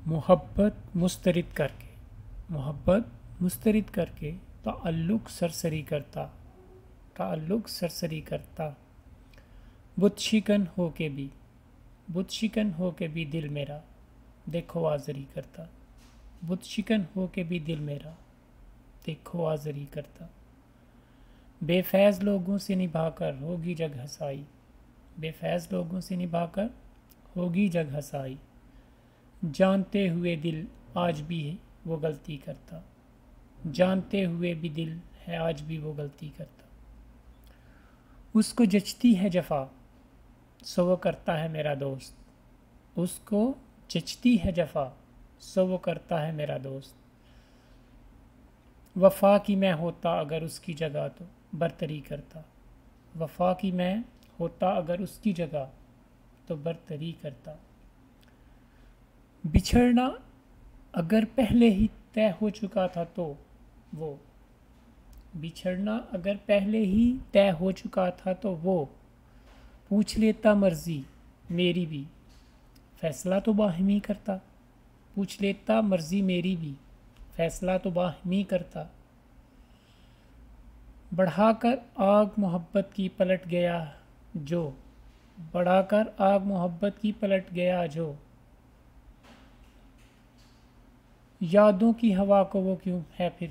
محبت مسترد کر کے، محبت مسترد کر کے تعلق سرسری کرتا، تعلق سرسری کرتا، بت شکن ہو کے بھی، بت شکن ہو کے بھی دل میرا دیکھو آزری کرتا، بت شکن ہو کے بھی دل میرا دیکھو آزری کرتا، بے فیض لوگوں سے نبھا کر ہوگی جگ ہسائی، بے فیض لوگوں سے نبھا کر ہوگی جگ ہسائی، جانتے ہوئے دل آج بھی ہے وہ غلطی کرتا، جانتے ہوئے بھی دل ہے آج بھی وہ غلطی کرتا، اس کو جچتی ہے جفا سو وہ کرتا ہے میرا دوست، اس کو جچتی ہے جفا سو وہ کرتا ہے میرا دوست، وفا کی میں ہوتا اگر اس کی جگہ تو برتری کرتا، وفا کی میں ہوتا اگر اس کی جگہ تو برتری کرتا، بچھڑنا اگر پہلے ہی طے ہو چکا تھا تو وہ، بچھڑنا اگر پہلے ہی طے ہو چکا تھا تو وہ پوچھ لیتا مرضی میری بھی فیصلہ تو باہمی کرتا، پوچھ لیتا مرضی میری بھی فیصلہ تو باہمی کرتا، بڑھا کر آگ محبت کی پلٹ گیا جو، بڑھا کر آگ محبت کی پلٹ گیا جو، یادوں کی ہوا کو وہ کیوں ہے پھر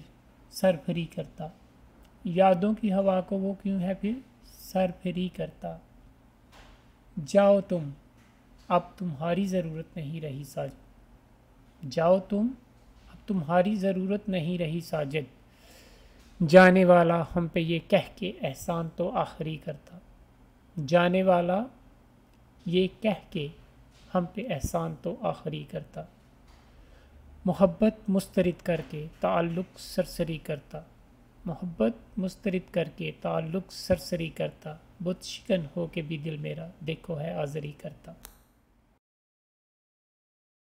سرپھری کرتا، یادوں کی ہوا کو وہ کیوں ہے پھر سرپھری کرتا، جاؤ تم اب تمہاری ضرورت نہیں رہی ساجد، جاؤ تم اب تمہاری ضرورت نہیں رہی ساجد، جانے والا ہم پہ یہ کہہ کے احسان تو آخری کرتا، جانے والا یہ کہہ کے ہم پہ احسان تو آخری کرتا، محبت مسترد کر کے تعلق سرسری کرتا، محبت مسترد کر کے تعلق سرسری کرتا، بت شکن ہو کے بھی دل میرا دیکھو ہے آزری کرتا۔